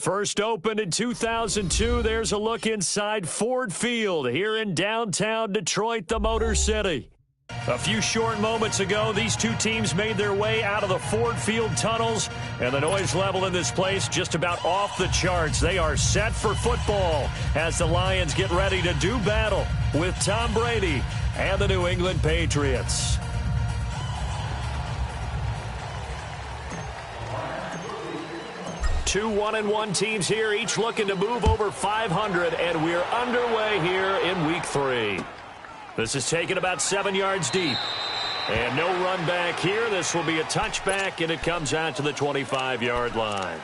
First opened in 2002, there's a look inside Ford Field here in downtown Detroit, the Motor City. A few short moments ago, these two teams made their way out of the Ford Field tunnels, and the noise level in this place just about off the charts. They are set for football as the Lions get ready to do battle with Tom Brady and the New England Patriots. Two 1-1 teams here, each looking to move over 500, and we're underway here in Week 3. This is taken about 7 yards deep. And no run back here. This will be a touchback, and it comes out to the 25-yard line.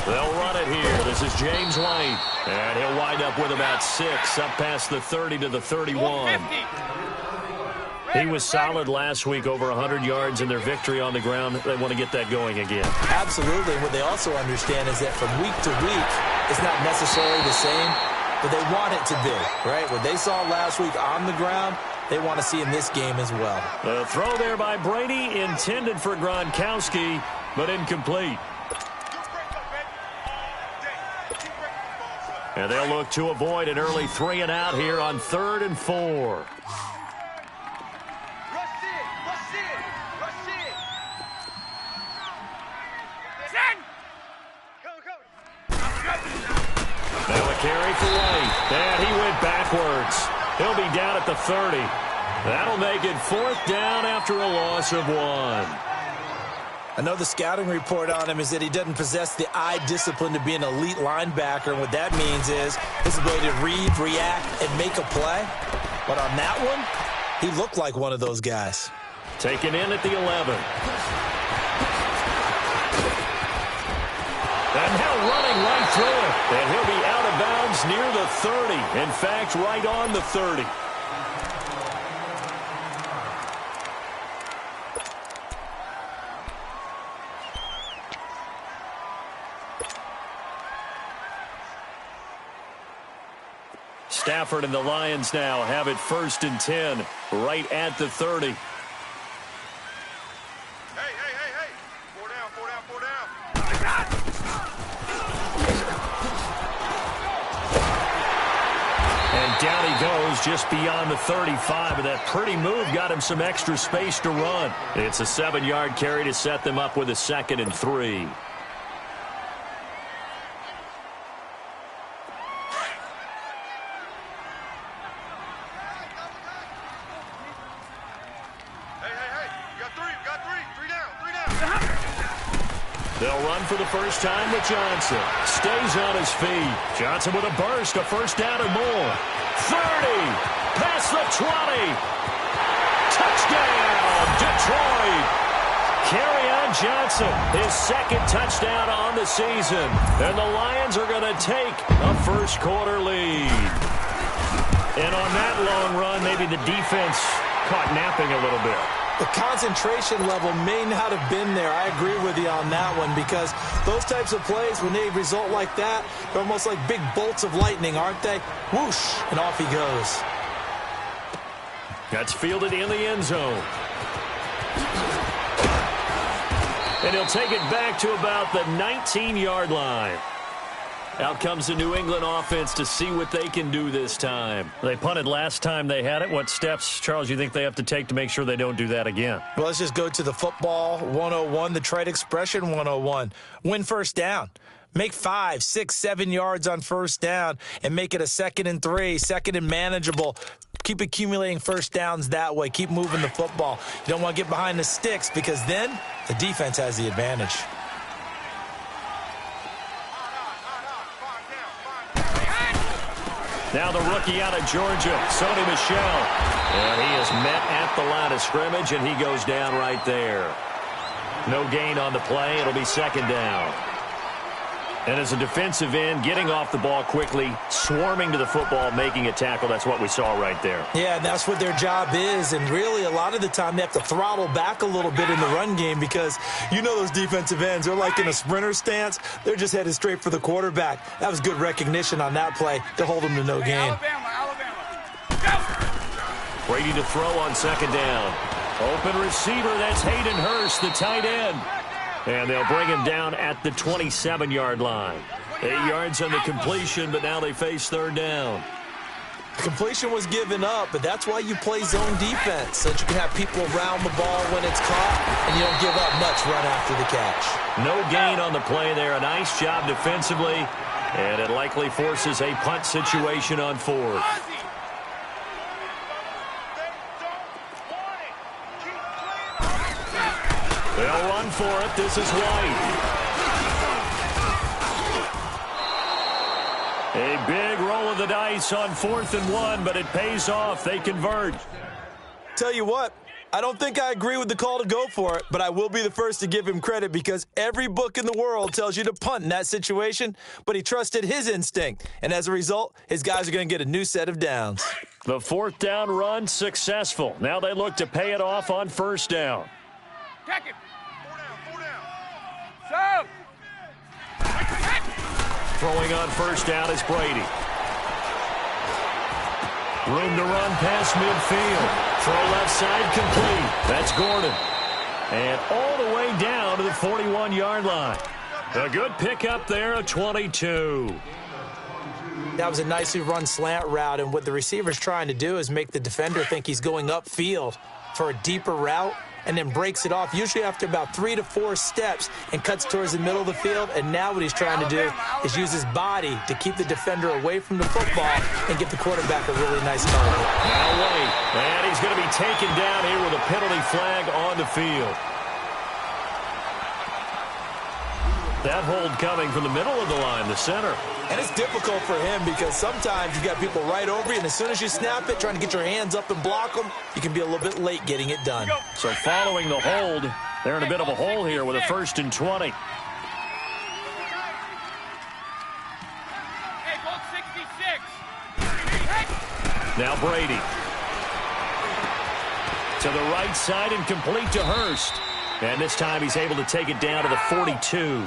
They'll run it here. This is James White. And he'll wind up with about 6 up past the 30 to the 31. He was solid last week, over 100 yards in their victory on the ground. They want to get that going again. Absolutely. What they also understand is that from week to week, it's not necessarily the same, but they want it to be, right? What they saw last week on the ground, they want to see in this game as well. The throw there by Brady, intended for Gronkowski, but incomplete. And they'll look to avoid an early 3 and out here on 3rd and 4. Now a carry for White. And he went backwards. He'll be down at the 30. That'll make it 4th down after a loss of 1. I know the scouting report on him is that he doesn't possess the eye discipline to be an elite linebacker. And what that means is his ability to read, react, and make a play. But on that one, he looked like one of those guys. Taken in at the 11. And now running right through it. And he'll be out of bounds near the 30. In fact, right on the 30. Stafford and the Lions now have it 1st and 10, right at the 30. Hey. 4 down. And down he goes just beyond the 35, but that pretty move got him some extra space to run. It's a 7-yard carry to set them up with a 2nd and 3. They'll run for the first time with Johnson. Stays on his feet. Johnson with a burst, a 1st down and more. 30, past the 20. Touchdown, Detroit. Kerryon Johnson, his 2nd touchdown on the season. And the Lions are going to take a first-quarter lead. And on that long run, maybe the defense caught napping a little bit. The concentration level may not have been there. I agree with you on that one, because those types of plays, when they result like that, they're almost like big bolts of lightning, aren't they? Whoosh, and off he goes. That's fielded in the end zone. And he'll take it back to about the 19-yard line. Out comes the New England offense to see what they can do this time. They punted last time they had it. What steps, Charles, you think they have to take to make sure they don't do that again? Well, let's just go to the football 101, the trade expression 101. Win 1st down. Make 5, 6, 7 yards on 1st down and make it a 2nd and 3, 2nd and manageable. Keep accumulating 1st downs that way. Keep moving the football. You don't want to get behind the sticks, because then the defense has the advantage. Now the rookie out of Georgia, Sony Michel. And he is met at the line of scrimmage, and he goes down right there. No gain on the play. It'll be second down. And as a defensive end, getting off the ball quickly, swarming to the football, making a tackle, that's what we saw right there. Yeah, and that's what their job is. And really, a lot of the time, they have to throttle back a little bit in the run game because you know those defensive ends, they're like in a sprinter stance. They're just headed straight for the quarterback. That was good recognition on that play to hold them to no gain. Brady to throw on second down. Open receiver, that's Hayden Hurst, the tight end. And they'll bring him down at the 27-yard line. 8 yards on the completion, but now they face third down. The completion was given up, but that's why you play zone defense, so that you can have people around the ball when it's caught, and you don't give up much run after the catch. No gain on the play there. A nice job defensively, and it likely forces a punt situation on fourth. They'll run for it. This is White. A big roll of the dice on 4th and 1, but it pays off. They convert. Tell you what, I don't think I agree with the call to go for it, but I will be the first to give him credit because every book in the world tells you to punt in that situation, but he trusted his instinct. And as a result, his guys are going to get a new set of downs. The 4th down run successful. Now they look to pay it off on 1st down. Check it. 4 down. So. Throwing on 1st down is Brady. Room to run past midfield. Throw left side complete. That's Gordon. And all the way down to the 41-yard line. A good pickup there, a 22. That was a nicely run slant route, and what the receiver's trying to do is make the defender think he's going upfield for a deeper route, and then breaks it off, usually after about 3 to 4 steps, and cuts towards the middle of the field. And now what he's trying to do is use his body to keep the defender away from the football and give the quarterback a really nice target. Now wait, and he's going to be taken down here with a penalty flag on the field. That hold coming from the middle of the line, the center. And it's difficult for him because sometimes you got people right over you, and as soon as you snap it, trying to get your hands up and block them, you can be a little bit late getting it done. So following the hold, they're in a bit of a hole here with a 1st and 20. Hey, goal 66. Now Brady. To the right side and complete to Hurst. And this time he's able to take it down to the 42.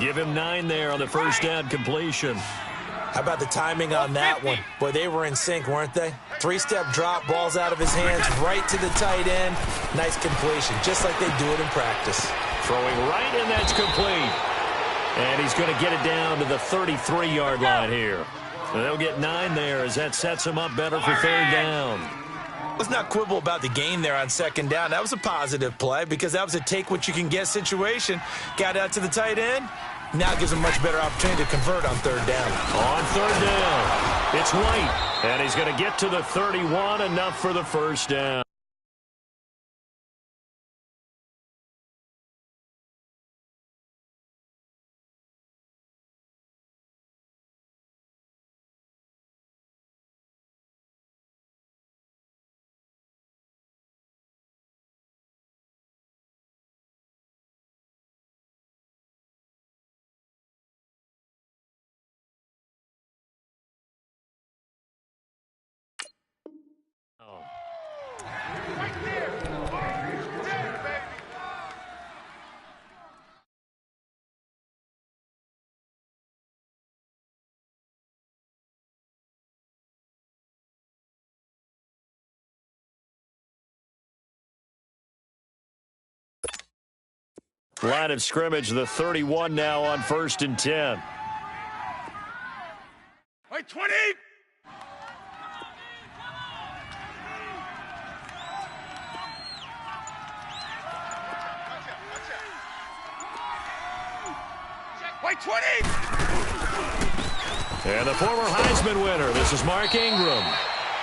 Give him 9 there on the 1st down completion. How about the timing on that one? Boy, they were in sync, weren't they? 3-step drop, ball's out of his hands, right to the tight end. Nice completion, just like they do it in practice. Throwing right, and that's complete. And he's going to get it down to the 33-yard line here. And they'll get 9 there as that sets him up better for 3rd down. Let's not quibble about the gain there on 2nd down. That was a positive play because that was a take-what-you-can-get situation. Got out to the tight end. Now gives him a much better opportunity to convert on 3rd down. On 3rd down, it's White. And he's going to get to the 31, enough for the 1st down. Line of scrimmage, the 31 now on 1st and 10. Wait, 20. Wait, 20. And the former Heisman winner, this is Mark Ingram.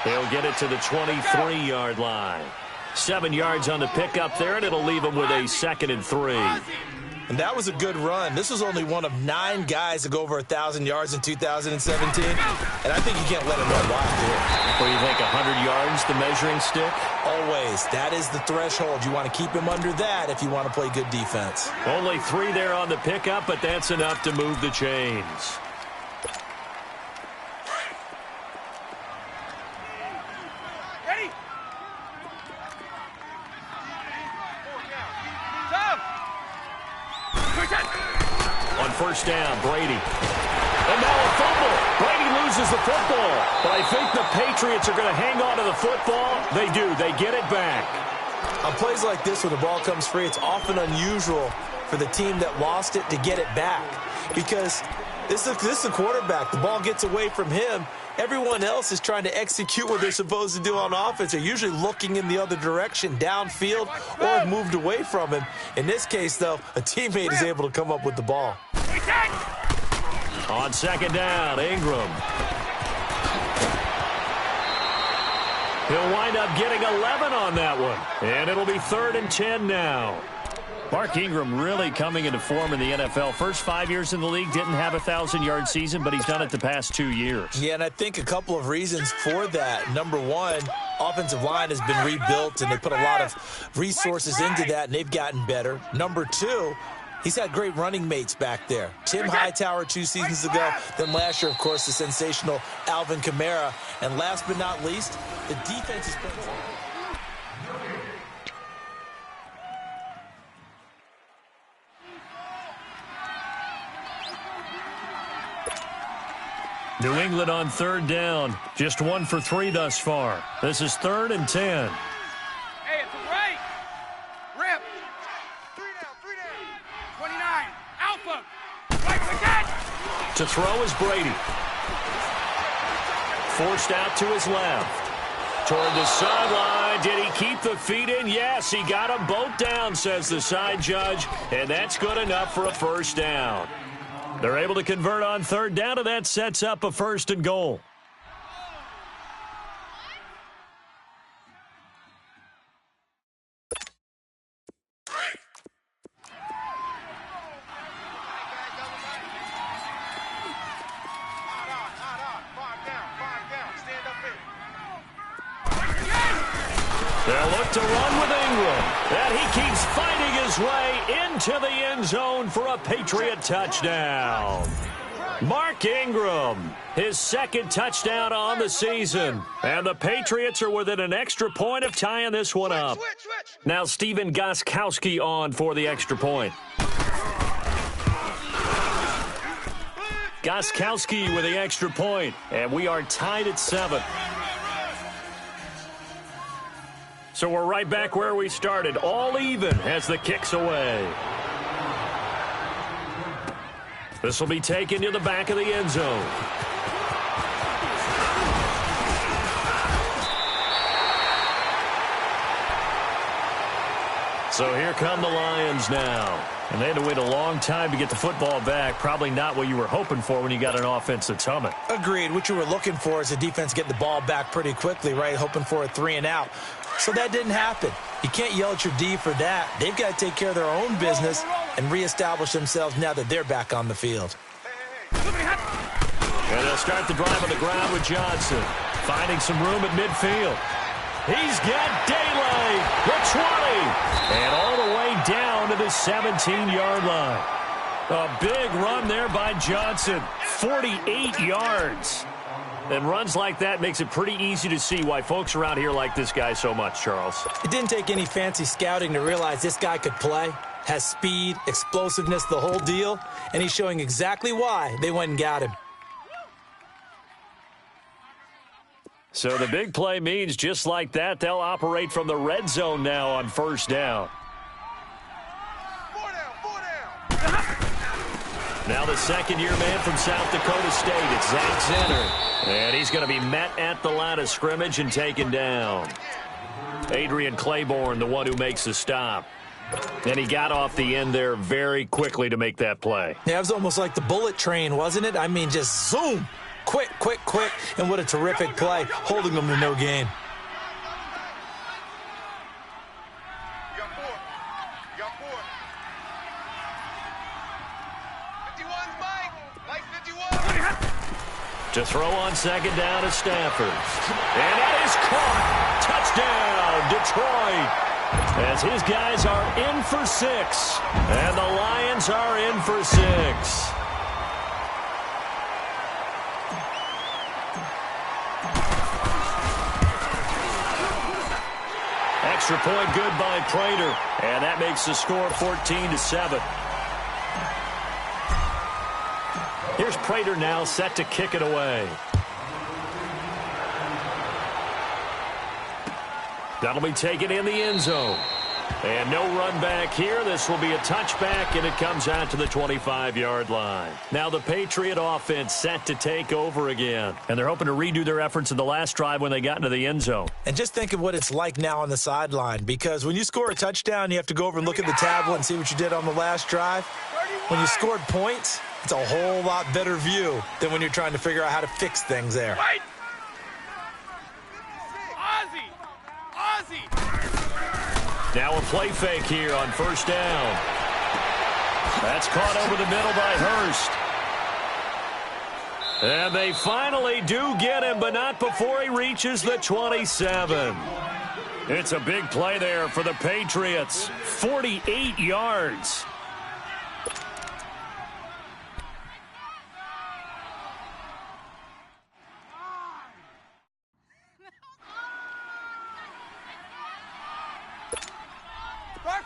He'll get it to the 23-yard line. 7 yards on the pickup there, and it'll leave him with a 2nd and 3. And that was a good run. This was only one of 9 guys to go over 1,000 yards in 2017. And I think you can't let him run wild here. What do you think, 100 yards, the measuring stick? Always. That is the threshold. You want to keep him under that if you want to play good defense. Only 3 there on the pickup, but that's enough to move the chains. Ready? On first down, Brady. And now a fumble. Brady loses the football. But I think the Patriots are going to hang on to the football. They do. They get it back. On plays like this where the ball comes free, it's often unusual for the team that lost it to get it back. Because this is the quarterback. The ball gets away from him. Everyone else is trying to execute what they're supposed to do on offense. They're usually looking in the other direction, downfield, or have moved away from him. In this case, though, a teammate is able to come up with the ball. On second down, Ingram. He'll wind up getting 11 on that one. And it'll be 3rd and 10 now. Mark Ingram really coming into form in the NFL. First 5 years in the league, didn't have a 1,000-yard season, but he's done it the past 2 years. Yeah, and I think a couple of reasons for that. Number one, offensive line has been rebuilt, and they put a lot of resources into that, and they've gotten better. Number two, he's had great running mates back there. Tim Hightower 2 seasons ago. Then last year, of course, the sensational Alvin Kamara. And last but not least, the defense has been... New England on 3rd down. Just 1 for 3 thus far. This is 3rd and 10. Hey, it's a right. Rip. 3 down. 29. Alpha. Right again. To throw is Brady. Forced out to his left. Toward the sideline. Did he keep the feet in? Yes, he got them both down, says the side judge. And that's good enough for a first down. They're able to convert on 3rd down, and that sets up a 1st and goal. They'll look to run with Ingram. And he keeps fighting his way into the end zone for a Patriot touchdown. Mark Ingram, his 2nd touchdown on the season. And the Patriots are within an extra point of tying this one up. Now Stephen Gostkowski on for the extra point. Gostkowski with the extra point. And we are tied at 7. So we're right back where we started, all even as the kick's away. This will be taken to the back of the end zone. So here come the Lions now. And they had to wait a long time to get the football back. Probably not what you were hoping for when you got an offense that's humming. Agreed. What you were looking for is the defense getting the ball back pretty quickly, right? Hoping for a 3 and out. So that didn't happen. You can't yell at your D for that. They've got to take care of their own business and reestablish themselves now that they're back on the field. And they'll start the drive on the ground with Johnson. Finding some room at midfield. He's got daylight. The 20. And all the way down to the 17-yard line. A big run there by Johnson. 48 yards. And runs like that makes it pretty easy to see why folks around here like this guy so much, Charles. It didn't take any fancy scouting to realize this guy could play. Has speed, explosiveness, the whole deal. And he's showing exactly why they went and got him. So the big play means just like that, they'll operate from the red zone now on 1st down. 4 down. Now the second-year man from South Dakota State, it's Zach Zenner. And he's going to be met at the line of scrimmage and taken down. Adrian Claiborne, the one who makes the stop. And he got off the end there very quickly to make that play. Yeah, it was almost like the bullet train, wasn't it? I mean, just zoom. Quick, quick, quick. And what a terrific play, holding them to no gain. You got 4. 51's Mike. Mike 51. To throw on second down is Stafford. And that is caught. Touchdown, Detroit. As his guys are in for 6. And the Lions are in for 6. Extra point good by Prater. And that makes the score 14-7. Here's Prater now set to kick it away. That'll be taken in the end zone. And no run back here. This will be a touchback, and it comes out to the 25-yard line. Now the Patriot offense set to take over again. And they're hoping to redo their efforts in the last drive when they got into the end zone. And just think of what it's like now on the sideline, because when you score a touchdown, you have to go over and look at the tablet and see what you did on the last drive. When you scored points, it's a whole lot better view than when you're trying to figure out how to fix things there. Wait. Ozzie. Now a play fake here on first down. That's caught over the middle by Hurst. And they finally do get him, but not before he reaches the 27. It's a big play there for the Patriots. 48 yards.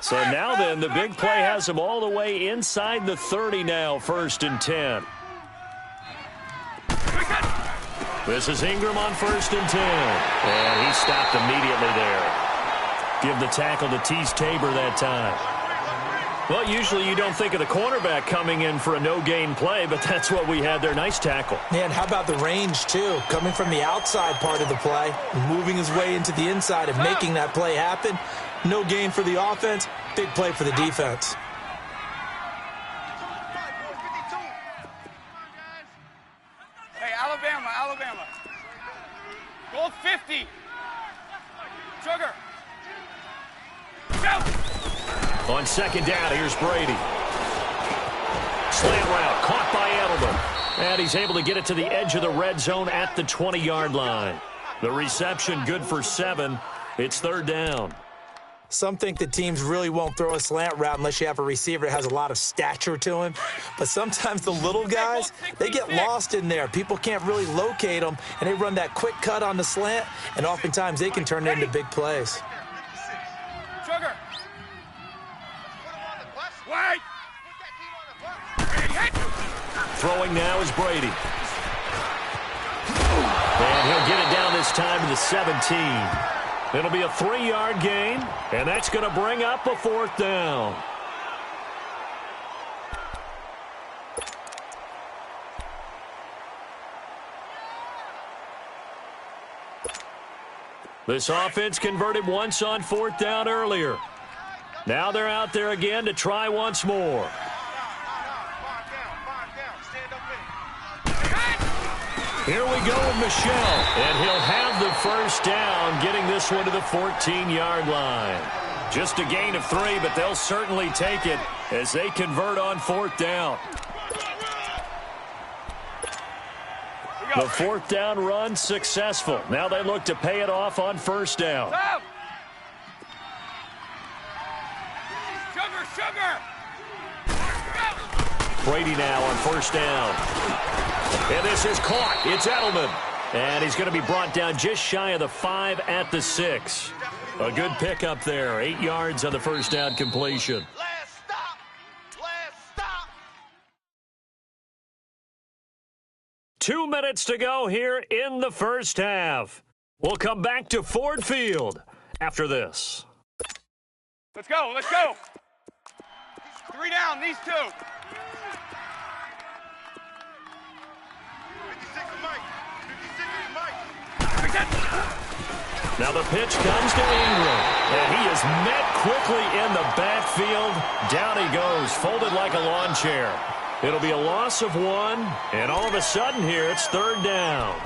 So now then, the big play has him all the way inside the 30 now, 1st and 10. This is Ingram on 1st and 10. And he stopped immediately there. Give the tackle to Tease Tabor that time. Well, usually you don't think of the cornerback coming in for a no-gain play, but that's what we had there. Nice tackle. Man, how about the range, too? Coming from the outside part of the play, moving his way into the inside and making that play happen. No gain for the offense, big play for the defense. Hey, Alabama. Goal 50. Sugar. Go. On second down, here's Brady. Slant route, caught by Edelman. And he's able to get it to the edge of the red zone at the 20-yard line. The reception good for 7. It's 3rd down. Some think that teams really won't throw a slant route unless you have a receiver that has a lot of stature to him. But sometimes the little guys, they get lost in there. People can't really locate them, and they run that quick cut on the slant, and oftentimes they can turn it into big plays. Sugar. Wait. Throwing now is Brady. And he'll get it down this time to the 17. It'll be a 3-yard gain, and that's going to bring up a 4th down. This offense converted once on 4th down earlier. Now they're out there again to try once more. Here we go with Michel, and he'll have the 1st down, getting this one to the 14-yard line. Just a gain of 3, but they'll certainly take it as they convert on 4th down. The 4th down run successful. Now they look to pay it off on 1st down. Sugar. Brady now on 1st down. And this is caught. It's Edelman. And he's going to be brought down just shy of the 5 at the 6. A good pickup there. 8 yards on the 1st down completion. Last stop. 2 minutes to go here in the 1st half. We'll come back to Ford Field after this. Let's go. 3 down, these 2. Now the pitch comes to Ingram, and he is met quickly in the backfield. Down he goes, folded like a lawn chair. It'll be a loss of 1, and all of a sudden here it's 3rd down.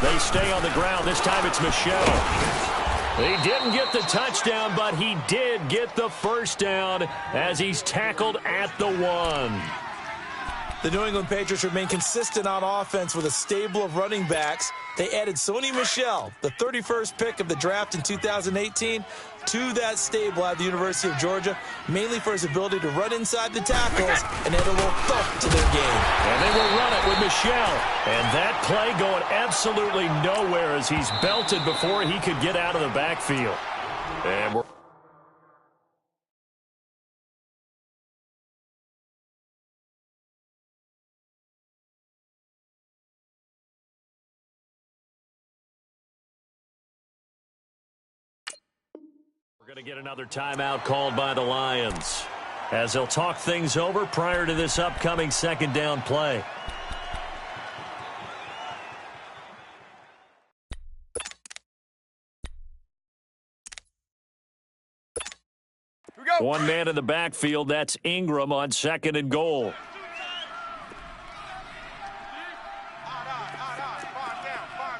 They stay on the ground. This time it's Michel. He didn't get the touchdown, but he did get the first down as he's tackled at the 1. The New England Patriots remain consistent on offense with a stable of running backs. They added Sony Michel, the 31st pick of the draft in 2018, to that stable at the University of Georgia, mainly for his ability to run inside the tackles and add a little thump to their game. And they will run it with Michel. And that play going absolutely nowhere as he's belted before he could get out of the backfield. And we're going to get another timeout called by the Lions as they'll talk things over prior to this upcoming second down play. Here we go. One man in the backfield, that's Ingram on 2nd and goal. Five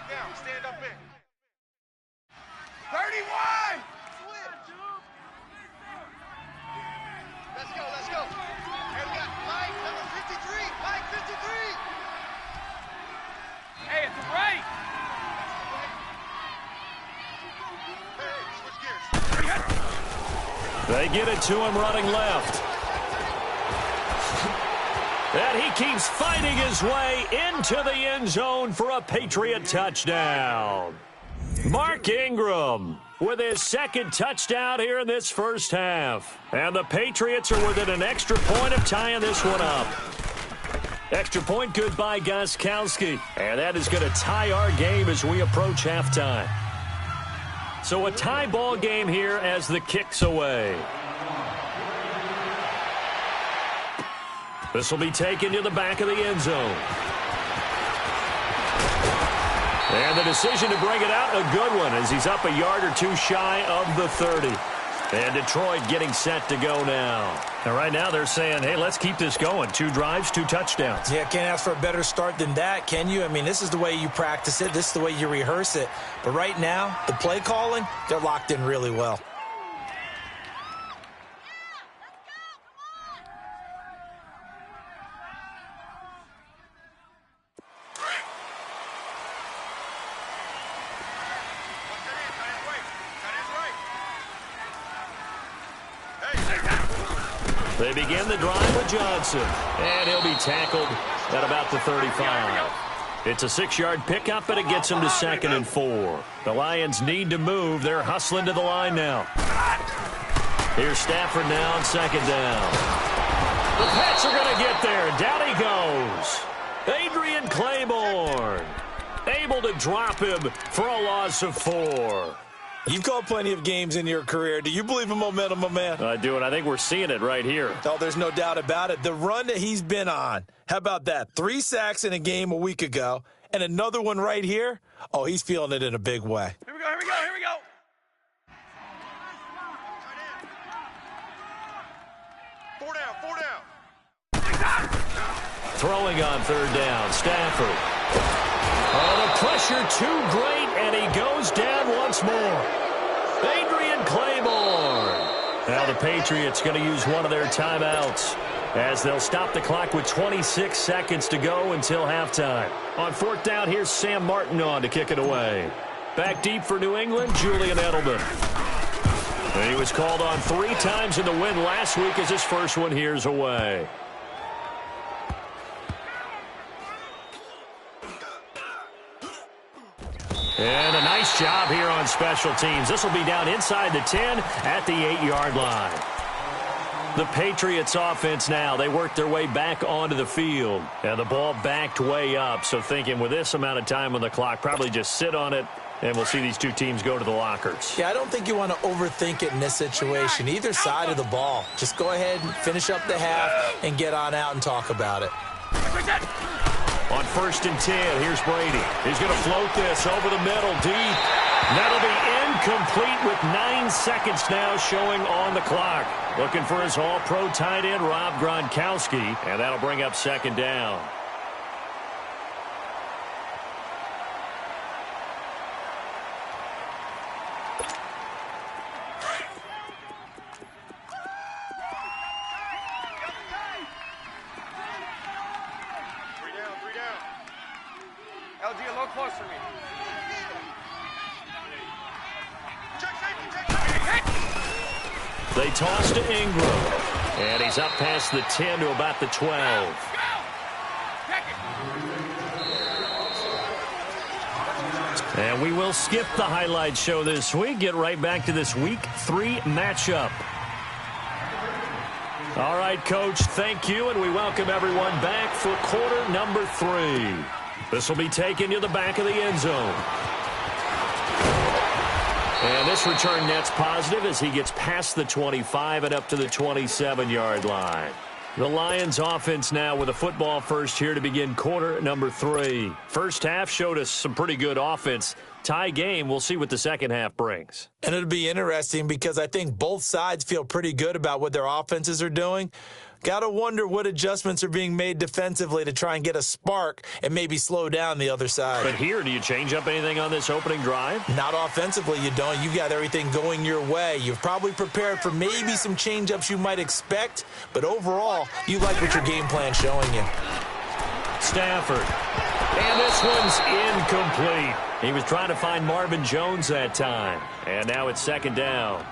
down. Stand up in. 31! Let's go. Hey, we got Mike, number 53. Mike, 53. Hey, it's the right. Hey, switch gears. They get it to him running left. And he keeps fighting his way into the end zone for a Patriot touchdown. Mark Ingram with his second touchdown here in this first half. And the Patriots are within an extra point of tying this one up. Extra point good by Gostkowski. And that is going to tie our game as we approach halftime. So a tie ball game here as the kick's away. This will be taken to the back of the end zone. And the decision to bring it out, a good one, as he's up a yard or two shy of the 30. And Detroit getting set to go now. And right now they're saying, hey, let's keep this going. 2 drives, 2 touchdowns. Yeah, can't ask for a better start than that, can you? I mean, this is the way you practice it. This is the way you rehearse it. But right now, the play calling, they're locked in really well. They begin the drive with Johnson. And he'll be tackled at about the 35. It's a 6-yard pickup, and it gets him to 2nd and 4. The Lions need to move. They're hustling to the line now. Here's Stafford now on 2nd down. The Pats are going to get there. Down he goes. Adrian Claiborne able to drop him for a loss of 4. You've called plenty of games in your career. Do you believe in momentum, my man? I do, and I think we're seeing it right here. Oh, there's no doubt about it. The run that he's been on, how about that? 3 sacks in a game a week ago, and another one right here. Oh, he's feeling it in a big way. Here we go. Four down. Throwing on 3rd down, Stafford. Oh, the pressure too great, and he goes down once more. Adrian Claiborne. Now the Patriots going to use one of their timeouts as they'll stop the clock with 26 seconds to go until halftime. On 4th down, here's Sam Martin on to kick it away. Back deep for New England, Julian Edelman. And he was called on 3 times in the win last week as his first one here's away. And a nice job here on special teams. This will be down inside the 10 at the 8-yard line. The Patriots offense now, they work their way back onto the field. And the ball backed way up. So thinking with this amount of time on the clock, probably just sit on it, and we'll see these 2 teams go to the lockers. Yeah, I don't think you want to overthink it in this situation. Either side of the ball. Just go ahead and finish up the half and get on out and talk about it. On 1st and 10, here's Brady. He's going to float this over the middle, deep. That'll be incomplete with 9 seconds now showing on the clock. Looking for his all-pro tight end, Rob Gronkowski, and that'll bring up 2nd down. LG, a little closer to me. Check safety, They toss to Ingram. And he's up past the 10 to about the 12. And we will skip the highlight show this week. Get right back to this Week 3 matchup. All right, Coach, thank you, and we welcome everyone back for quarter number 3. This will be taken to the back of the end zone. And this return net's positive as he gets past the 25 and up to the 27-yard line. The Lions offense now with a football first here to begin quarter number 3. First half showed us some pretty good offense. Tie game, we'll see what the second half brings. And it'll be interesting because I think both sides feel pretty good about what their offenses are doing. Got to wonder what adjustments are being made defensively to try and get a spark and maybe slow down the other side. But here, do you change up anything on this opening drive? Not offensively, you don't. You got everything going your way. You've probably prepared for maybe some change-ups you might expect, but overall, you like what your game plan's showing you. Stafford. And this one's incomplete. He was trying to find Marvin Jones that time. And now it's second down.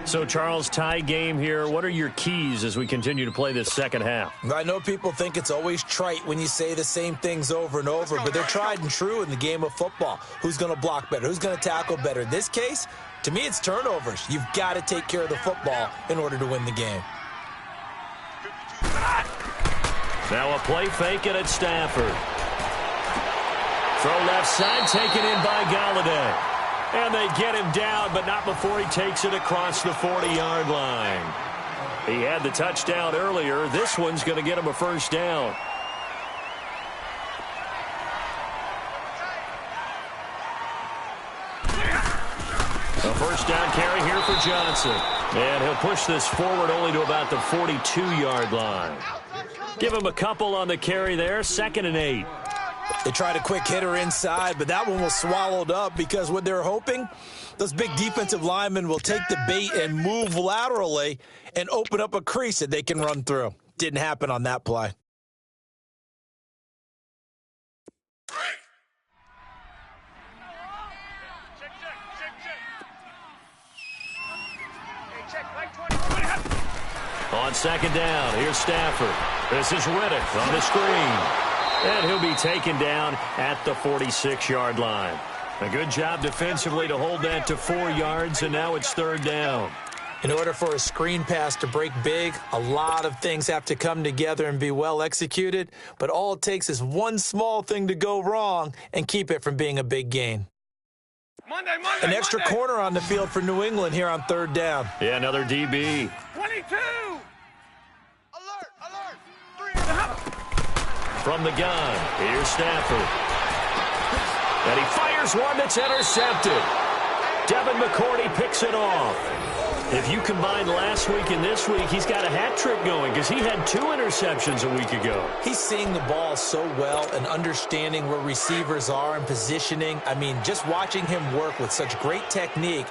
So, Charles, tie game here. What are your keys as we continue to play this second half? I know people think it's always trite when you say the same things over and over, but they're tried and true in the game of football. Who's going to block better? Who's going to tackle better? In this case, to me, it's turnovers. You've got to take care of the football in order to win the game. Now a play fake it at Stafford. Throw left side taken in by Galladay. And they get him down, but not before he takes it across the 40-yard line. He had the touchdown earlier. This one's going to get him a first down. A first down carry here for Johnson. And he'll push this forward only to about the 42-yard line. Give him a couple on the carry there. 2nd and 8. They tried a quick hitter inside, but that one was swallowed up because what they're hoping, those big defensive linemen will take the bait and move laterally and open up a crease that they can run through. Didn't happen on that play. On second down, here's Stafford. This is Riddick on the screen. And he'll be taken down at the 46-yard line. A good job defensively to hold that to 4 yards, and now it's third down. In order for a screen pass to break big, a lot of things have to come together and be well executed, but all it takes is one small thing to go wrong and keep it from being a big gain. An extra corner on the field for New England here on third down. Yeah, another DB. 22! Alert! Alert! 3 From the gun, here's Stafford. And he fires one that's intercepted. Devin McCourty picks it off. If you combine last week and this week, he's got a hat trick going because he had 2 interceptions a week ago. He's seeing the ball so well and understanding where receivers are and positioning. I mean, just watching him work with such great technique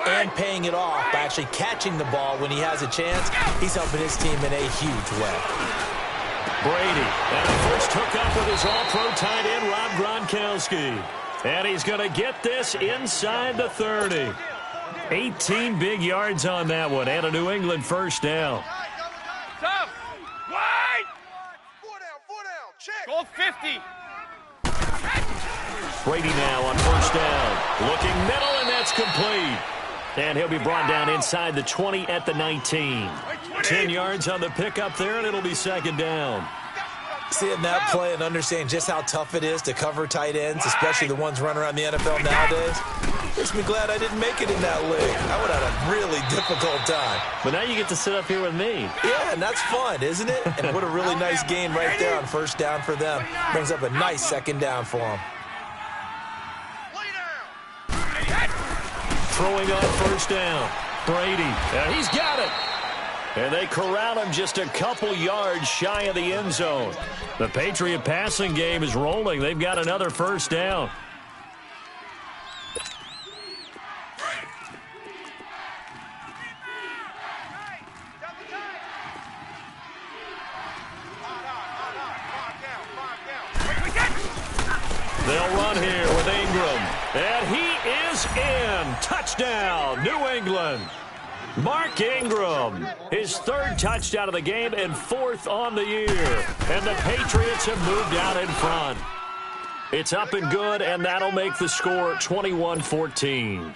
and paying it off by actually catching the ball when he has a chance, he's helping his team in a huge way. Brady, and a first hookup with his all-pro tight end, Rob Gronkowski. And he's going to get this inside the 30. 18 big yards on that one, and a New England first down. Tough! Wide! 4 down, check! Goal 50! Brady now on first down. Looking middle, and that's complete. And he'll be brought down inside the 20 at the 19. 10 yards on the pickup there, and it'll be second down. Seeing that play and understanding just how tough it is to cover tight ends, especially the ones running around the NFL nowadays, makes me glad I didn't make it in that league. I would have had a really difficult time. But now you get to sit up here with me. Yeah, and that's fun, isn't it? And what a really nice gain right there on first down for them. Brings up a nice second down for them. Throwing on first down. Brady. And he's got it. And they corral him just a couple yards shy of the end zone. The Patriot passing game is rolling. They've got another first down. They'll run here with Ingram. And he is in. Touchdown, New England. Mark Ingram, his third touchdown of the game and fourth on the year. And the Patriots have moved out in front. It's up and good, and that'll make the score 21-14.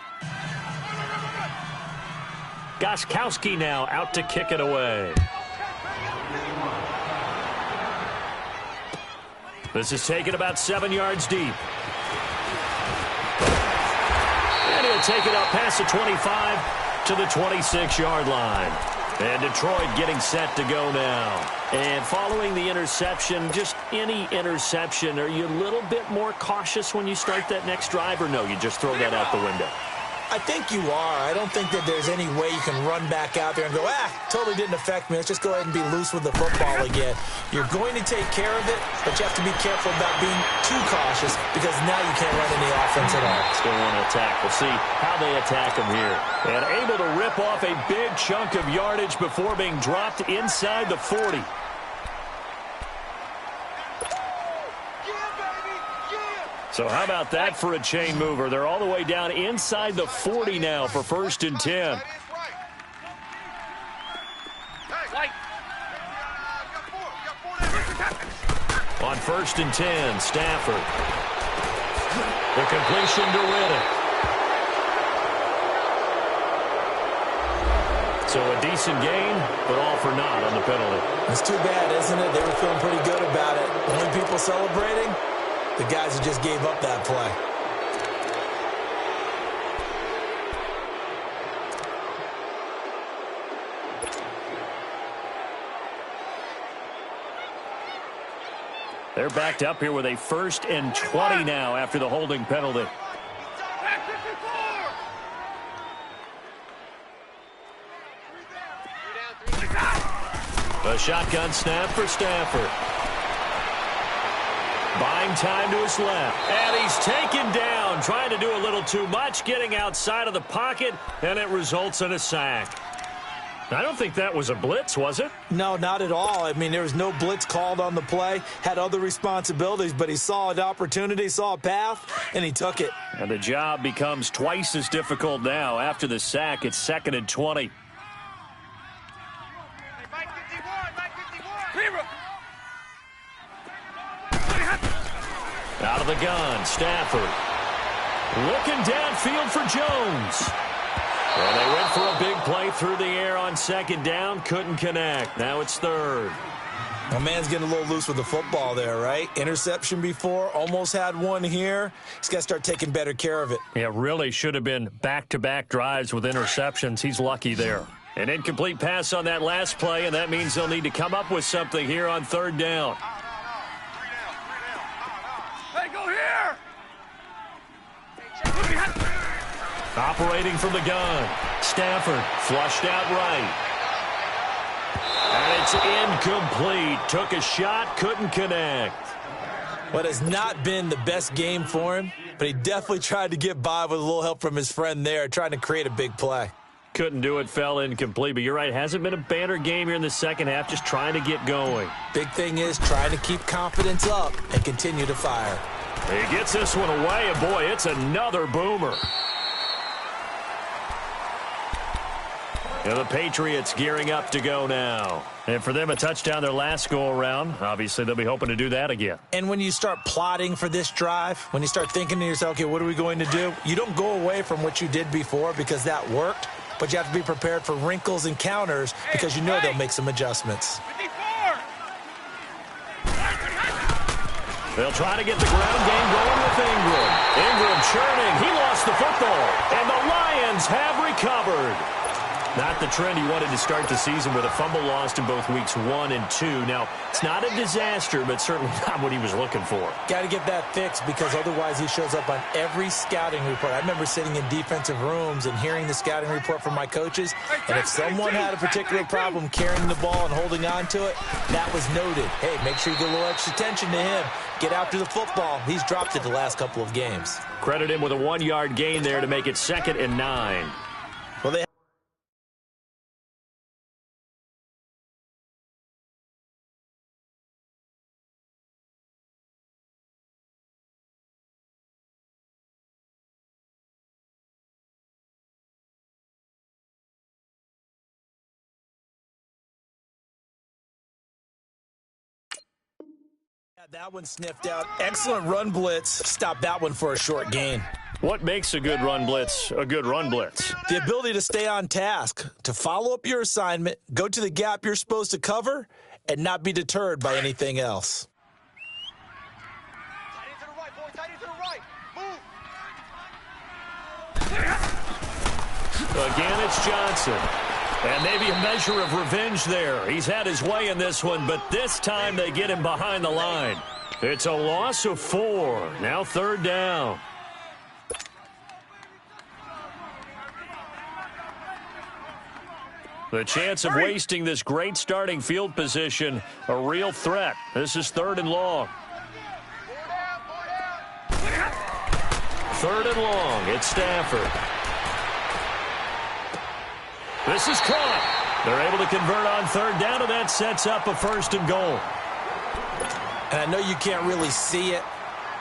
Gostkowski now out to kick it away. This is taken about 7 yards deep. And he'll take it up past the 25 to the 26-yard line. And Detroit getting set to go now. And following the interception, just any interception, are you a little bit more cautious when you start that next drive, or no, you just throw that out the window? I think you are. I don't think that there's any way you can run back out there and go, totally didn't affect me. Let's just go ahead and be loose with the football again. You're going to take care of it, but you have to be careful about being too cautious because now you can't run any offense at all. Still want to attack. We'll see how they attack him here. And able to rip off a big chunk of yardage before being dropped inside the 40. So how about that for a chain mover? They're all the way down inside the 40 now for 1st and 10. On 1st and 10, Stafford. The completion to Riddick. So a decent gain, but all for naught on the penalty. It's too bad, isn't it? They were feeling pretty good about it. Only people celebrating? The guys who just gave up that play. They're backed up here with a 1st and 20 now after the holding penalty. A shotgun snap for Stafford. Buying time to his left. And he's taken down, trying to do a little too much, getting outside of the pocket, and it results in a sack. I don't think that was a blitz, was it? No, not at all. I mean, there was no blitz called on the play, had other responsibilities, but he saw an opportunity, saw a path, and he took it. And the job becomes twice as difficult now. After the sack, it's 2nd and 20. Out of the gun, Stafford. Looking downfield for Jones. And they went for a big play through the air on 2nd down. Couldn't connect. Now it's 3rd. My man's getting a little loose with the football there, right? Interception before, almost had one here. He's got to start taking better care of it. Yeah, really should have been back-to-back drives with interceptions. He's lucky there. An incomplete pass on that last play, and that means they'll need to come up with something here on 3rd down. Operating from the gun. Stafford flushed out right. And it's incomplete. Took a shot, couldn't connect. What has not been the best game for him, but he definitely tried to get by with a little help from his friend there, trying to create a big play. Couldn't do it, fell incomplete. But you're right, hasn't been a banner game here in the second half, just trying to get going. Big thing is trying to keep confidence up and continue to fire. He gets this one away, and boy, it's another boomer. And the Patriots gearing up to go now. And for them, a touchdown their last go-around. Obviously, they'll be hoping to do that again. And when you start plotting for this drive, when you start thinking to yourself, okay, what are we going to do? You don't go away from what you did before because that worked, but you have to be prepared for wrinkles and counters because you know they'll make some adjustments. They'll try to get the ground game going with Ingram. Ingram churning. He lost the football. And the Lions have recovered. Not the trend he wanted to start the season with a fumble lost in both weeks 1 and 2. Now, it's not a disaster, but certainly not what he was looking for. Got to get that fixed because otherwise he shows up on every scouting report. I remember sitting in defensive rooms and hearing the scouting report from my coaches, and if someone had a particular problem carrying the ball and holding on to it, that was noted. Hey, make sure you get a little extra attention to him. Get after the football. He's dropped it the last couple of games. Credit him with a 1-yard gain there to make it 2nd and 9. Well, they Got that one sniffed out. Excellent run blitz. Stop that one for a short gain. What makes a good run blitz a good run blitz? The ability to stay on task, to follow up your assignment, go to the gap you're supposed to cover, and not be deterred by anything else. Tight end to the right, boy. Tight end to the right. Move. Again, it's Johnson. And maybe a measure of revenge there. He's had his way in this one, but this time they get him behind the line. It's a loss of 4. Now 3rd down. The chance of wasting this great starting field position, a real threat. This is 3rd and long. 3rd and long. It's Stafford. This is caught. They're able to convert on 3rd down, and that sets up a 1st and goal. And I know you can't really see it,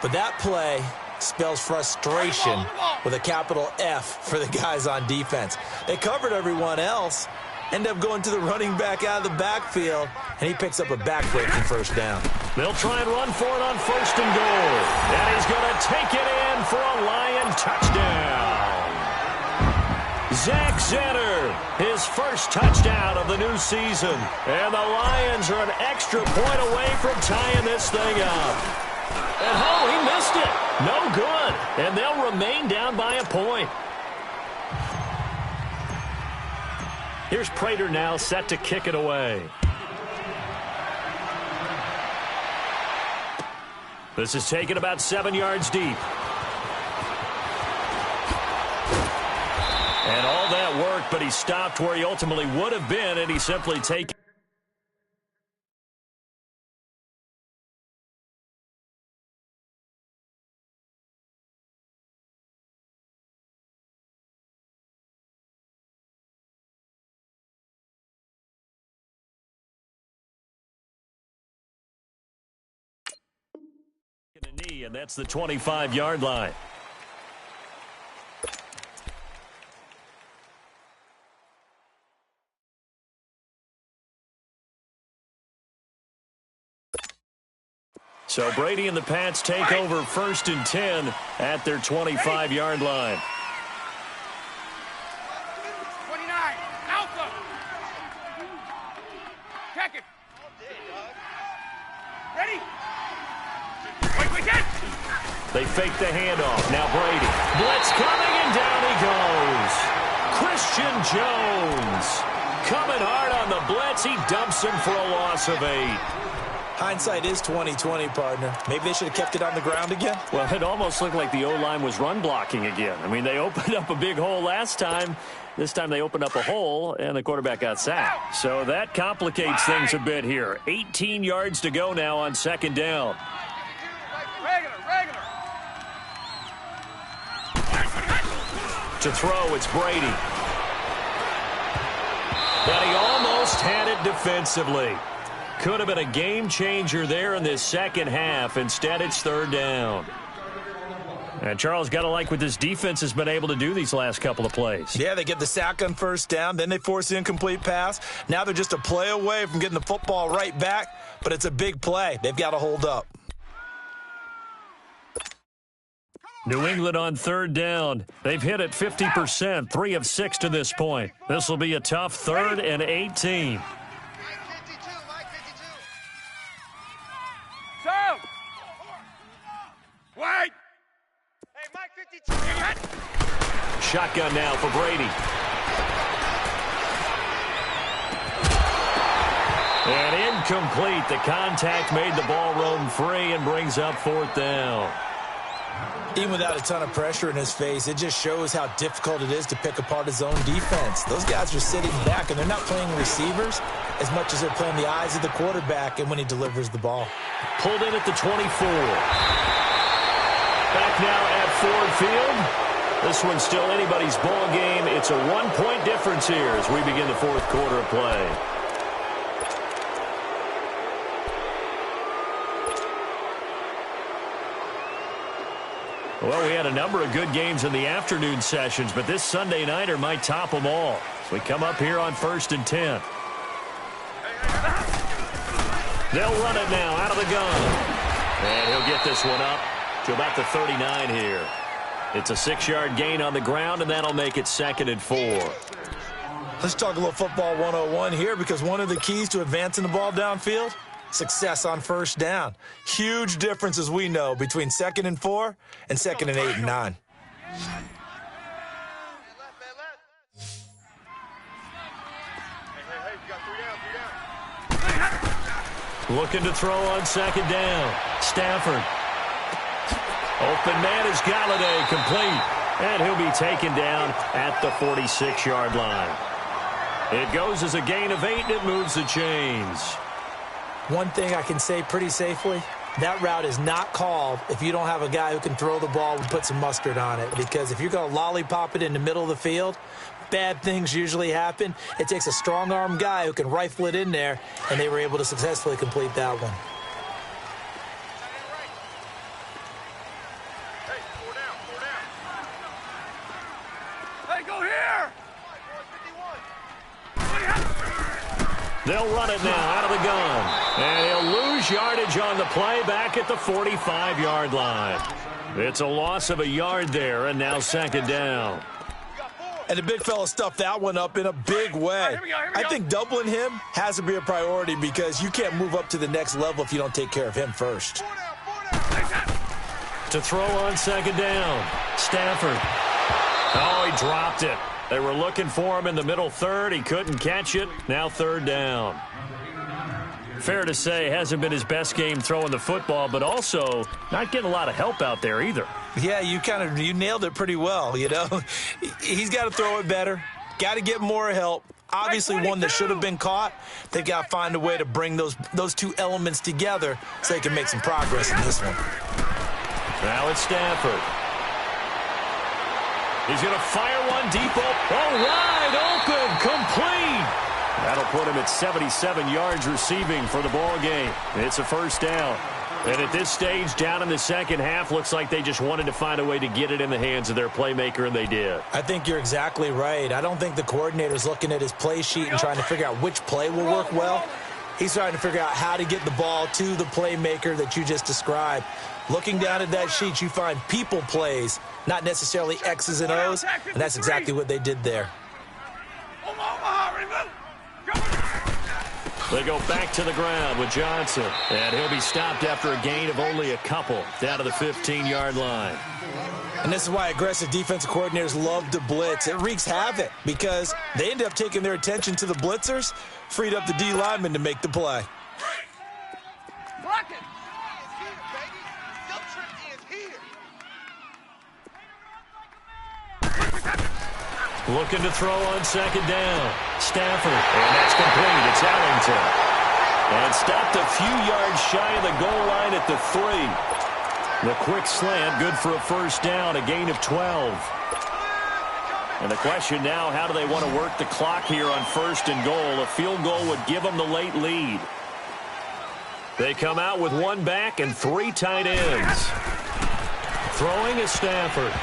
but that play spells frustration with a capital F for the guys on defense. They covered everyone else, end up going to the running back out of the backfield, and he picks up a back-breaking 1st down. They'll try and run for it on 1st and goal. And he's going to take it in for a Lion touchdown. Zach Zenner, his first touchdown of the new season. And the Lions are an extra point away from tying this thing up. And he missed it. No good. And they'll remain down by a point. Here's Prater now set to kick it away. This is taken about 7 yards deep. And all that worked, but he stopped where he ultimately would have been, and he simply taken. A knee, and that's the 25-yard line. So Brady and the Pats take over 1st and 10 at their 25-yard line. 29. Alpha. Check it. Ready? Wait, get. They fake the handoff. Now Brady. Blitz coming, and down he goes. Christian Jones coming hard on the blitz. He dumps him for a loss of 8. Hindsight is 20/20, partner. Maybe they should have kept it on the ground again. Well, it almost looked like the O-line was run blocking again. I mean, they opened up a big hole last time. This time they opened up a hole, and the quarterback got sacked. So that complicates things a bit here. 18 yards to go now on 2nd down. Regular. To throw, it's Brady. And he almost had it defensively. Could have been a game changer there in this second half. Instead, it's 3rd down. And Charles, got to like what this defense has been able to do these last couple of plays. Yeah, they get the sack on 1st down, then they force the incomplete pass. Now they're just a play away from getting the football right back, but it's a big play. They've got to hold up. New England on 3rd down. They've hit it 50%, 3 of 6 to this point. This will be a tough 3rd and 18. Wait! Hey, Mike 52! Shotgun now for Brady. And incomplete. The contact made the ball roam free and brings up 4th down. Even without a ton of pressure in his face, it just shows how difficult it is to pick apart his own defense. Those guys are sitting back, and they're not playing receivers as much as they're playing the eyes of the quarterback and when he delivers the ball. Pulled in at the 24. Back now at Ford Field. This one's still anybody's ball game. It's a 1-point difference here as we begin the 4th quarter of play. Well, we had a number of good games in the afternoon sessions, but this Sunday nighter might top them all. So we come up here on 1st and 10. They'll run it now out of the gun. And he'll get this one up to about the 39 here. It's a 6-yard gain on the ground, and that'll make it 2nd and 4. Let's talk a little football 101 here, because one of the keys to advancing the ball downfield, success on first down. Huge difference, as we know, between 2nd and 4 and 2nd and 8 and 9. Looking to throw on 2nd down. Stafford. Open man is Galladay, complete. And he'll be taken down at the 46-yard line. It goes as a gain of 8, and it moves the chains. One thing I can say pretty safely, that route is not called if you don't have a guy who can throw the ball and put some mustard on it. Because if you're going to lollipop it in the middle of the field, bad things usually happen. It takes a strong-arm guy who can rifle it in there, and they were able to successfully complete that one. They'll run it now out of the gun. And he'll lose yardage on the play back at the 45-yard line. It's a loss of a yard there, and now 2nd down. And the big fella stuffed that one up in a big way. Here we go. I think doubling him has to be a priority, because you can't move up to the next level if you don't take care of him first. To throw on 2nd down. Stafford. Oh, he dropped it. They were looking for him in the middle third. He couldn't catch it. Now 3rd down. Fair to say, hasn't been his best game throwing the football, but also not getting a lot of help out there either. Yeah, you nailed it pretty well, you know. He's got to throw it better. Got to get more help. Obviously, one that should have been caught. They got to find a way to bring those two elements together so they can make some progress in this one. Now it's Stafford. He's going to fire one deep. Wide open, complete. That'll put him at 77 yards receiving for the ball game. It's a 1st down. And at this stage, down in the second half, looks like they just wanted to find a way to get it in the hands of their playmaker, and they did. I think you're exactly right. I don't think the coordinator's looking at his play sheet and trying to figure out which play will work well. He's trying to figure out how to get the ball to the playmaker that you just described. Looking down at that sheet, you find people plays, not necessarily X's and O's, and that's exactly what they did there. They go back to the ground with Johnson, and he'll be stopped after a gain of only a couple down to the 15-yard line. And this is why aggressive defensive coordinators love to blitz. It wreaks havoc because they end up taking their attention to the blitzers, freed up the D lineman to make the play. Block it. He is here, baby. Your trick is here. Looking to throw on 2nd down. Stafford, and that's complete. It's Ellington. And stopped a few yards shy of the goal line at the 3. The quick slant, good for a 1st down, a gain of 12. And the question now, how do they want to work the clock here on 1st and goal? A field goal would give them the late lead. They come out with 1 back and 3 tight ends. Throwing is Stafford.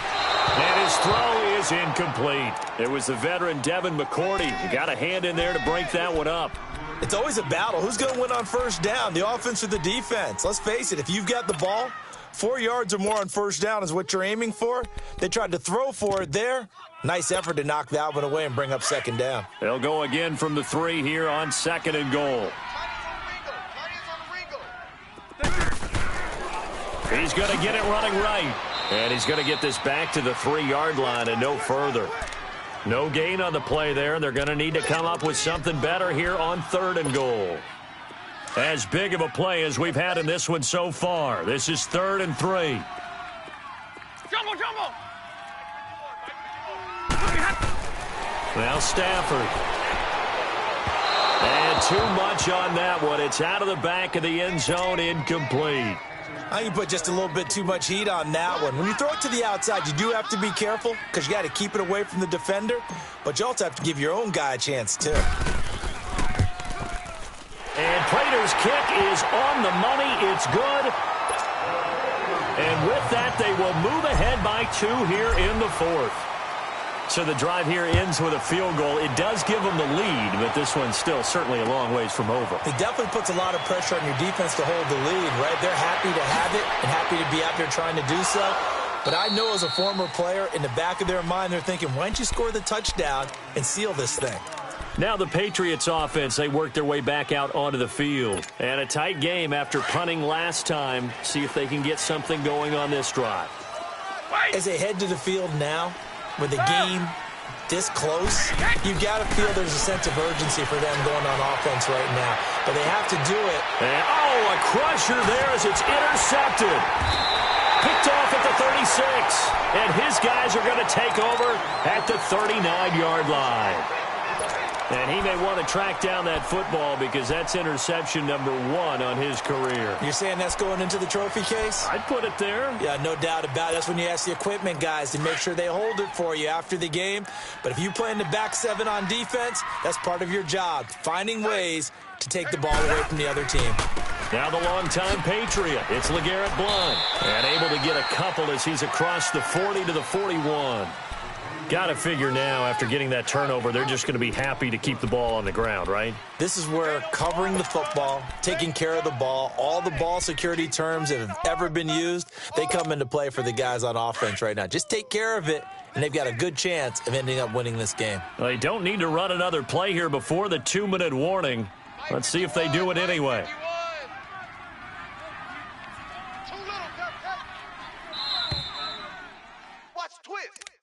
And his throw is incomplete. It was the veteran Devin McCourty. You got a hand in there to break that one up. It's always a battle. Who's going to win on 1st down, the offense or the defense? Let's face it, if you've got the ball, 4 yards or more on 1st down is what you're aiming for. They tried to throw for it there. Nice effort to knock that one away and bring up 2nd down. They'll go again from the 3 here on 2nd and goal. He's going to get it running right. And he's going to get this back to the 3-yard line and no further. No gain on the play there, and they're going to need to come up with something better here on 3rd and goal. As big of a play as we've had in this one so far. This is 3rd and 3. Jumbo. Now Stafford. And too much on that one. It's out of the back of the end zone, incomplete. I think you put just a little bit too much heat on that one. When you throw it to the outside, you do have to be careful because you got to keep it away from the defender, but you also have to give your own guy a chance too. And Prater's kick is on the money. It's good. And with that, they will move ahead by 2 here in the 4th. So the drive here ends with a field goal. It does give them the lead, but this one's still certainly a long ways from over. It definitely puts a lot of pressure on your defense to hold the lead, right? They're happy to have it and happy to be out there trying to do so. But I know as a former player, in the back of their mind, they're thinking, why don't you score the touchdown and seal this thing? Now the Patriots offense, they work their way back out onto the field. And a tight game after punting last time. See if they can get something going on this drive. As they head to the field now, with the game this close, you've got to feel there's a sense of urgency for them going on offense right now. But they have to do it. And, a crusher there as it's intercepted. Picked off at the 36. And his guys are going to take over at the 39-yard line. And he may want to track down that football because that's interception number 1 on his career. You're saying that's going into the trophy case? I'd put it there. Yeah, no doubt about it. That's when you ask the equipment guys to make sure they hold it for you after the game. But if you play in the back 7 on defense, that's part of your job, finding ways to take the ball away from the other team. Now the longtime Patriot, it's LeGarrette Blount. And able to get a couple as he's across the 40 to the 41. Got to figure now, after getting that turnover, they're just going to be happy to keep the ball on the ground, right? This is where covering the football, taking care of the ball, all the ball security terms that have ever been used, they come into play for the guys on offense right now. Just take care of it, and they've got a good chance of ending up winning this game. Well, they don't need to run another play here before the 2-minute warning. Let's see if they do it anyway.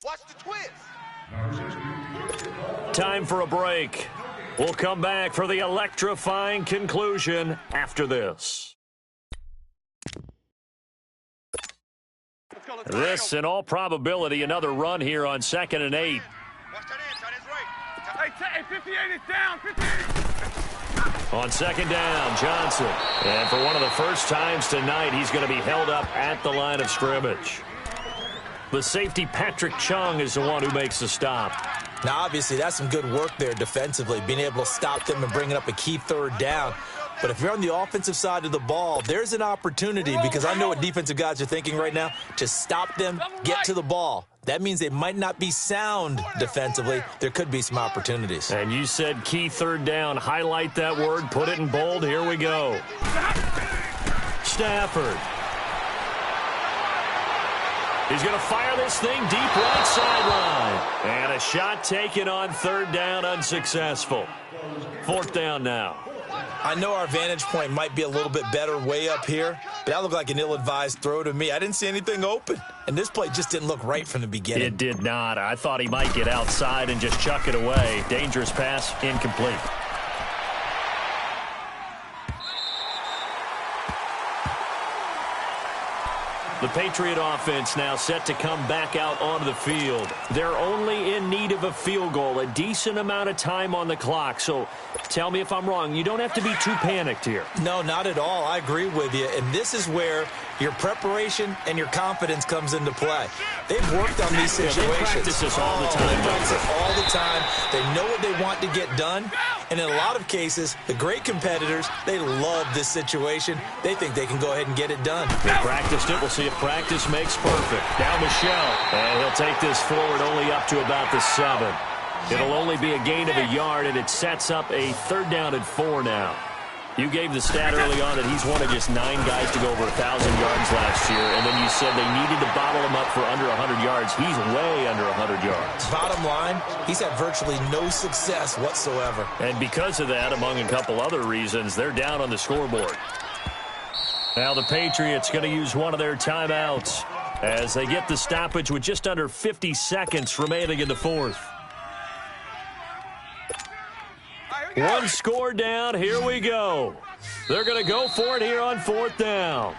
Watch the twist. Time for a break. We'll come back for the electrifying conclusion after this. This, in all probability, another run here on 2nd and 8. Watch that inside his right. Hey, 58 is down. 58. On 2nd down, Johnson. And for one of the first times tonight, he's going to be held up at the line of scrimmage. The safety, Patrick Chung, is the one who makes the stop. Now, obviously, that's some good work there defensively, being able to stop them and bringing up a key 3rd down. But if you're on the offensive side of the ball, there's an opportunity, because I know what defensive guys are thinking right now, to stop them, get to the ball. That means they might not be sound defensively. There could be some opportunities. And you said key 3rd down. Highlight that word. Put it in bold. Here we go. Stafford. He's going to fire this thing deep right sideline. And a shot taken on 3rd down, unsuccessful. 4th down now. I know our vantage point might be a little bit better way up here, but that looked like an ill-advised throw to me. I didn't see anything open, and this play just didn't look right from the beginning. It did not. I thought he might get outside and just chuck it away. Dangerous pass, incomplete. The Patriot offense now set to come back out onto the field. They're only in need of a field goal, a decent amount of time on the clock. So tell me if I'm wrong. You don't have to be too panicked here. No, not at all. I agree with you. And this is where your preparation and your confidence comes into play. They've worked on these situations. They practice this all the time. They practice it all the time. They know what they want to get done. And in a lot of cases, the great competitors, they love this situation. They think they can go ahead and get it done. They practiced it. We'll see if practice makes perfect. Now Michelle. And he'll take this forward only up to about the 7. It'll only be a gain of a yard, and it sets up a 3rd down and 4 now. You gave the stat early on that he's one of just 9 guys to go over 1,000 yards last year, and then you said they needed to bottle him up for under 100 yards. He's way under 100 yards. Bottom line, he's had virtually no success whatsoever. And because of that, among a couple other reasons, they're down on the scoreboard. Now the Patriots going to use one of their timeouts as they get the stoppage with just under 50 seconds remaining in the 4th. One score down. Here we go. They're going to go for it here on 4th down.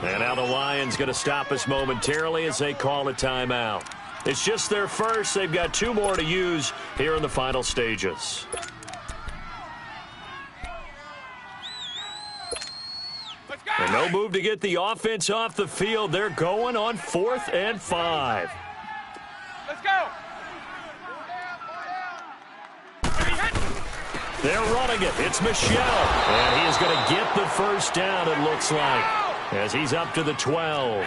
And now the Lions going to stop us momentarily as they call a timeout. It's just their first. They've got 2 more to use here in the final stages. And no move to get the offense off the field. They're going on 4th and 5. Let's go. They're running it. It's Michelle. And he is going to get the first down, it looks like. as he's up to the 12.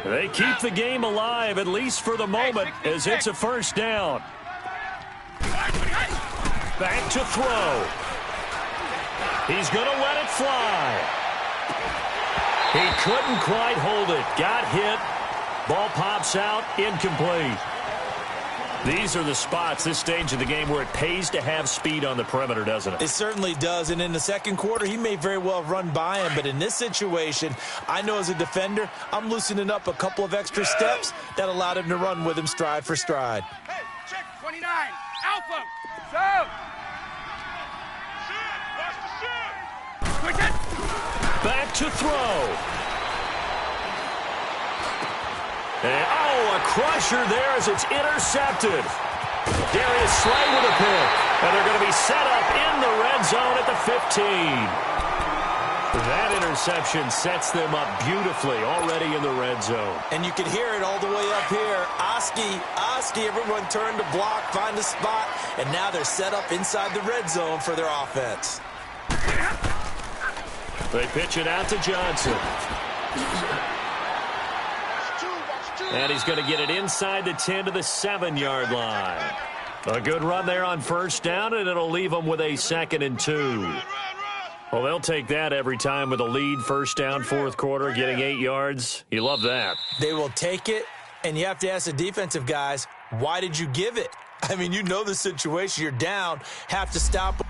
They keep the game alive, at least for the moment, as it's a first down. Back to throw. He's going to let it fly. He couldn't quite hold it. Got hit. Ball pops out. Incomplete. These are the spots, this stage of the game, where it pays to have speed on the perimeter, doesn't it? It certainly does, and in the second quarter, he may very well run by him, but in this situation, I know as a defender, I'm loosening up a couple of extra steps that allowed him to run with him stride for stride. Hey, check 29. Alpha. Shoot. Switch it. Back to throw. And, a crusher there as it's intercepted. Darius Slay with a pick. And they're going to be set up in the red zone at the 15. That interception sets them up beautifully already in the red zone. And you can hear it all the way up here. Oski, everyone turned to block, find a spot, and now they're set up inside the red zone for their offense. They pitch it out to Johnson. And he's going to get it inside the 10 to the 7-yard line. A good run there on first down, and it'll leave them with a 2nd and 2. Well, they'll take that every time with a lead, first down, fourth quarter, getting 8 yards. You love that. They will take it, and you have to ask the defensive guys, why did you give it? I mean, you know the situation. You're down, have to stop.